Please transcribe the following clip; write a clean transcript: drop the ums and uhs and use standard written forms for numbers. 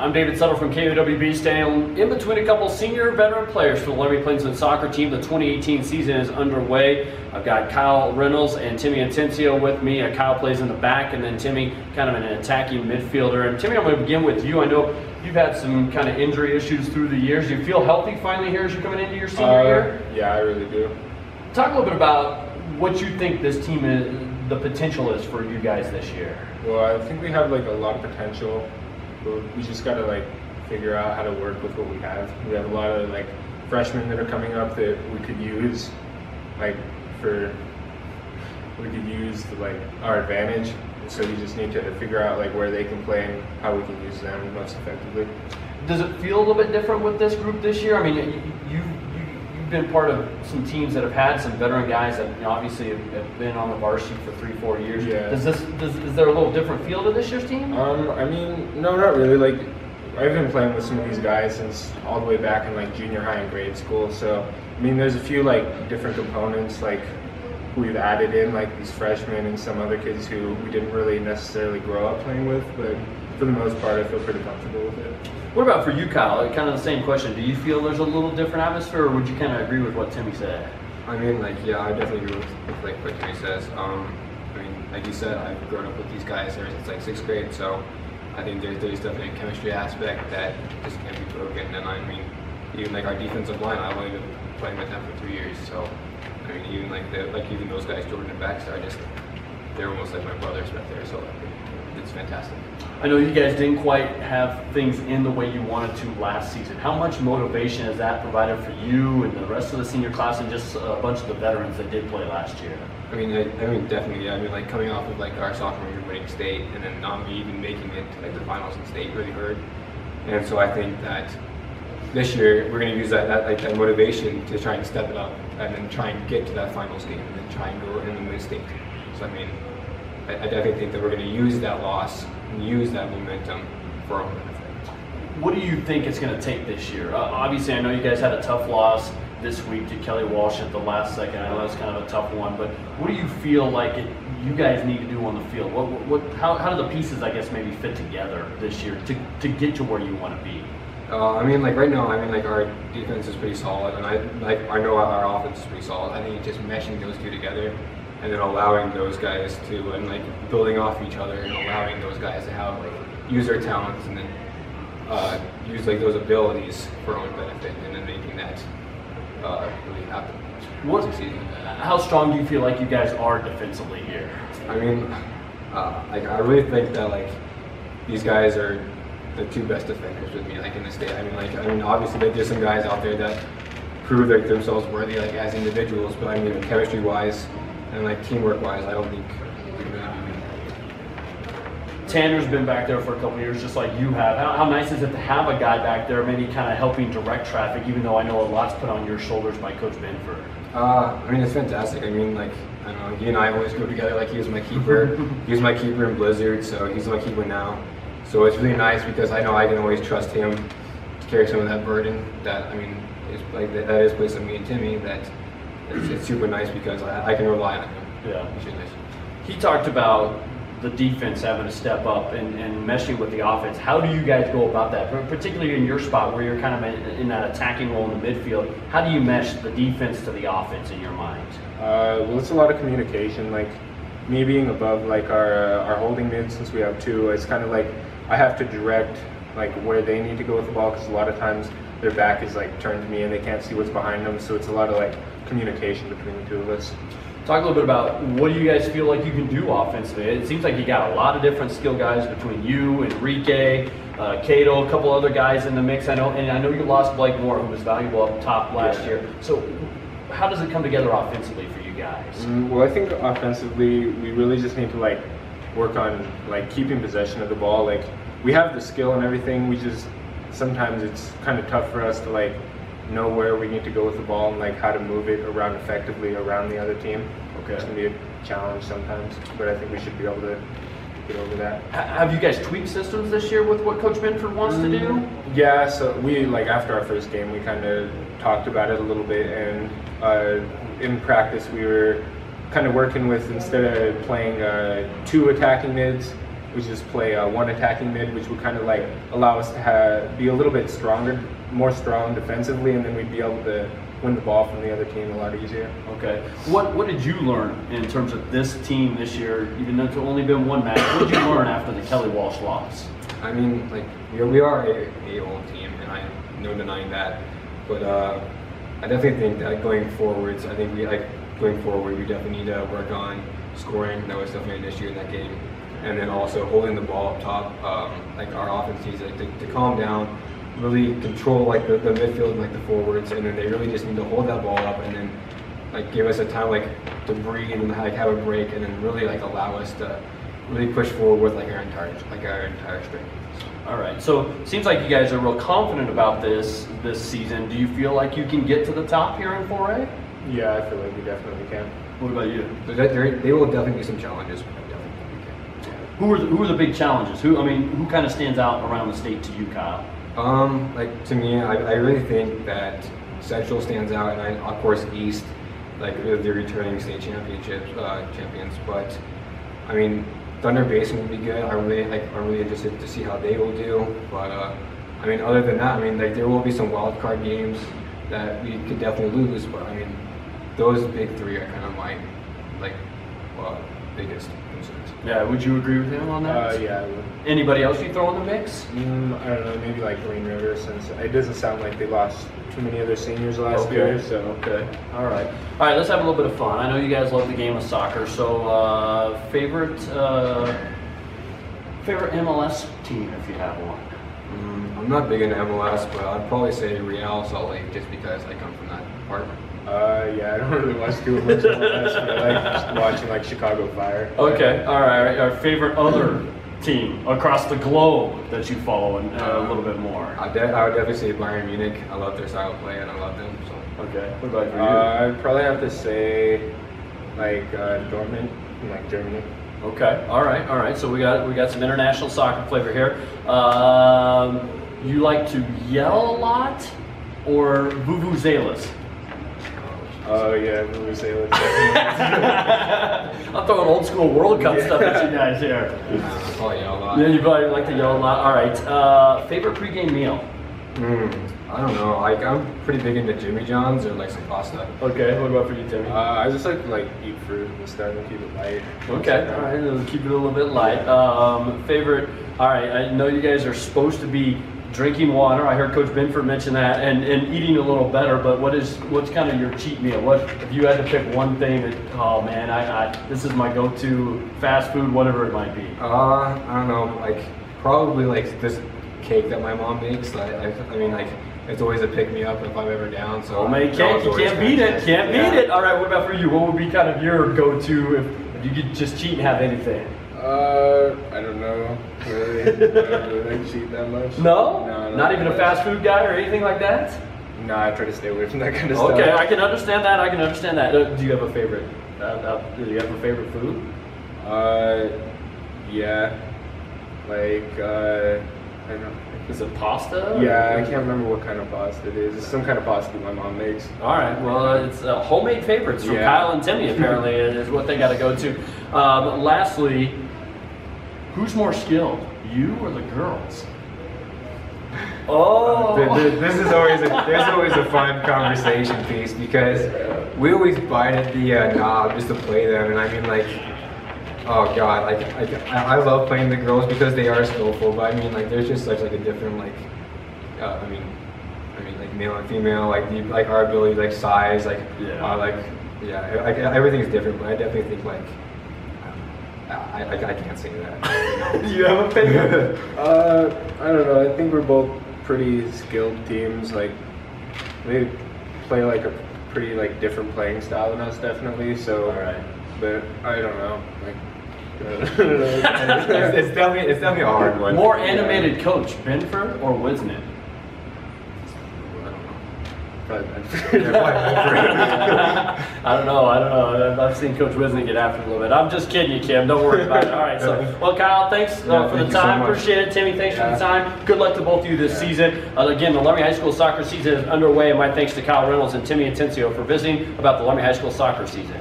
I'm David Settle from KOWB, staying in between a couple senior veteran players for the Laramie Plainsmen soccer team. The 2018 season is underway. I've got Reynolds and Timmy Atencio with me. Kyle plays in the back, and then Timmy kind of an attacking midfielder. And Timmy, I'm going to begin with you. I know you've had some kind of injury issues through the years. Do you feel healthy finally here as you're coming into your senior year? Yeah, I really do. Talk a little bit about what you think this team is, the potential is for you guys this year. Well, I think we have like a lot of potential. We just got to like figure out how to work with what we have. We have a lot of like freshmen that are coming up that we could use to like our advantage. So we just need to figure out like where they can play and how we can use them most effectively. Does it feel a little bit different with this group this year? I mean, you've been part of some teams that have had some veteran guys that obviously have been on the varsity for 3-4 years. Yeah. Is there a little different feel to this year's team? I mean, no, not really. Like, I've been playing with some of these guys since all the way back in like junior high and grade school. So, I mean, there's a few like different components like who we've added in, like these freshmen and some other kids who we didn't really necessarily grow up playing with, but for the most part, I feel pretty comfortable with it. What about for you, Kyle? Kind of the same question. Do you feel there's a little different atmosphere, or would you kind of agree with what Timmy said? I mean, like, yeah, I definitely agree with like what Timmy says. I mean, like you said, I've grown up with these guys ever since like 6th grade, so I think there's definitely a chemistry aspect that just can't be broken. And I mean, even like our defensive line, I've only been playing with them for 3 years, so I mean, even even those guys, Jordan and Baxter, they're almost like my brothers back there, so it's fantastic. I know you guys didn't quite have things in the way you wanted to last season. How much motivation has that provided for you and the rest of the senior class and just a bunch of the veterans that did play last year? I mean, definitely. Yeah. I mean, like coming off of like our sophomore year winning state and then not even making it to like the finals in state really hurt. And so I think that this year we're going to use that motivation to try and step it up and then try and get to that finals game and then try and go in and win state. So I mean, I definitely think that we're going to use that loss and use that momentum for our own benefit. What do you think it's going to take this year? Obviously, I know you guys had a tough loss this week to Kelly Walsh at the last second. I know that's kind of a tough one, but what do you feel like you guys need to do on the field? How do the pieces, I guess, maybe fit together this year to get to where you want to be? I mean, like right now, I mean, like our defense is pretty solid, and I know our offense is pretty solid. I think just meshing those two together, and then allowing those guys to, and like building off each other, and allowing those guys to have like use their talents, and then use like those abilities for our own benefit, and then making that really happen. How strong do you feel like you guys are defensively here? I mean, like I really think that like these guys are the two best defenders with me, like in the state. I mean, obviously there's some guys out there that prove like themselves worthy, like as individuals, but I mean, chemistry-wise and like teamwork-wise, I don't think we really do. Tanner's been back there for a couple of years, just like you have. How nice is it to have a guy back there, maybe kind of helping direct traffic, even though I know a lot's put on your shoulders by Coach Benford? I mean, it's fantastic. I mean, like, I don't know, he and I always go together. Like, he was my keeper. He was my keeper in Blizzard, so he's my keeper now. So it's really nice because I know I can always trust him to carry some of that burden. That, I mean, is like that is placed on me and Timmy. That it's super nice because I can rely on him. Yeah. He talked about the defense having to step up and meshing with the offense. How do you guys go about that, particularly in your spot where you're kind of in that attacking role in the midfield? How do you mesh the defense to the offense in your mind? Well, it's a lot of communication. Like me being above like our holding mid, since we have two, it's kind of like I have to direct like where they need to go with the ball, because a lot of times their back is like turned to me and they can't see what's behind them. So it's a lot of like communication between the two of us. Talk a little bit about what do you guys feel like you can do offensively. It seems like you got a lot of different skill guys between you, Enrique, Cato, a couple other guys in the mix. I know you lost Blake Moore, who was valuable up top last year. So how does it come together offensively for you guys? Well, I think offensively we really just need to like work on like keeping possession of the ball. Like we have the skill and everything. We just sometimes it's kind of tough for us to like know where we need to go with the ball and like how to move it around effectively around the other team. Okay. It's gonna be a challenge sometimes, but I think we should be able to get over that. Have you guys tweaked systems this year with what Coach Benford wants to do? Yeah, so we like after our first game we kind of talked about it a little bit, and in practice we were kind of working with, instead of playing two attacking mids, was just play one attacking mid, which would kind of like allow us to be a little bit stronger, more strong defensively, and then we'd be able to win the ball from the other team a lot easier. Okay. What did you learn in terms of this team this year, even though it's only been one match? What did you learn after the Kelly Walsh loss? I mean, like, we are a old team, and I am no denying that. But I definitely think that going forwards, going forward, we definitely need to work on scoring. That was definitely an issue in that game. And then also holding the ball up top. Like, our offense needs to calm down, really control like the midfield and like the forwards, and then they really just need to hold that ball up and then like give us a time like to breathe and like have a break, and then really like allow us to really push forward with like our entire strength. All right, so it seems like you guys are real confident about this season. Do you feel like you can get to the top here in 4A? Yeah, I feel like we definitely can. What about you? They will definitely be some challenges, but I definitely think we can. Who are the big challenges? Who kind of stands out around the state to you, Kyle? Like to me, I really think that Central stands out, and of course East, like the returning state champions. But I mean, Thunder Basin would be good. I'm really interested to see how they will do. But I mean, other than that, I mean, like there will be some wild card games that we could definitely lose. But I mean, those big three are kind of my biggest concerns. Yeah, would you agree with him on that? Yeah, I would. Anybody else you throw in the mix? I don't know, maybe like Green River, since it doesn't sound like they lost too many other seniors last year. So okay, all right, let's have a little bit of fun. I know you guys love the game of soccer. So favorite MLS team, if you have one. I'm not big into MLS, but I'd probably say Real Salt Lake, just because I come from that part. Yeah, I don't really watch too much MLS, but I like just watching like Chicago Fire. Okay, all right. Our favorite other team across the globe that you follow a little bit more. I would definitely say Bayern Munich. I love their style of play, and I love them. So. Okay, what about for you? I'd probably have to say like Dortmund from like Germany. Okay, all right. So we got some international soccer flavor here. You like to yell a lot, or vuvuzelas? Oh yeah, vuvuzelas. I'm throwing old school World Cup stuff at you guys here. I probably yell a lot. Yeah, you probably like to yell a lot. All right. Favorite pregame meal? I don't know. Like I'm pretty big into Jimmy John's or like some pasta. Okay. What about for you, Timmy? I just like eat fruit and stuff and keep it light. Okay. All right. We'll keep it a little bit light. Favorite. All right. I know you guys are supposed to be drinking water. I heard Coach Binford mention that, and eating a little better. But what's kind of your cheat meal? What if you had to pick one thing that, oh man, this is my go-to fast food, whatever it might be? I don't know. Like probably like this cake that my mom makes. I mean like it's always a pick me up if I'm ever down. So homemade cake, you can't beat it. Can't beat it. All right. What about for you? What would be kind of your go-to if you could just cheat and have anything? I don't know. Really, I don't really like to eat that much. No? No, not even a fast food guy or anything like that? No, I try to stay away from that kind of stuff. Okay, I can understand that. Do you have a favorite? Do you have a favorite food? Yeah. Like, I don't know. Is it pasta? Yeah, I can't remember what kind of pasta it is. It's some kind of pasta my mom makes. All right, well, it's homemade favorites from Kyle and Timmy, apparently, is what they got to go to. Lastly, who's more skilled, you or the girls? Oh, this is always a fun conversation piece, because we always bite at the knob just to play them, and I mean like, oh god, like I love playing the girls because they are skillful, but I mean like there's just such like a different like, I mean like male and female, like our ability, like size, like everything's different, but I definitely think like. I can't say that. Do you have a opinion? I don't know. I think we're both pretty skilled teams. Like they play like a pretty like different playing style than us, definitely. So, all right. But I don't know. Like, it's definitely a hard one. More animated coach, Binford or Wisnett? Probably I don't know. I've seen Coach Wisnett get after it a little bit. I'm just kidding you, Kim. Don't worry about it. All right. So, well, Kyle, thanks for the time. Appreciate it. Timmy, thanks for the time. Good luck to both of you this season. Again, the Laramie High School soccer season is underway. And my thanks to Kyle Reynolds and Timmy Atencio for visiting about the Laramie High School soccer season.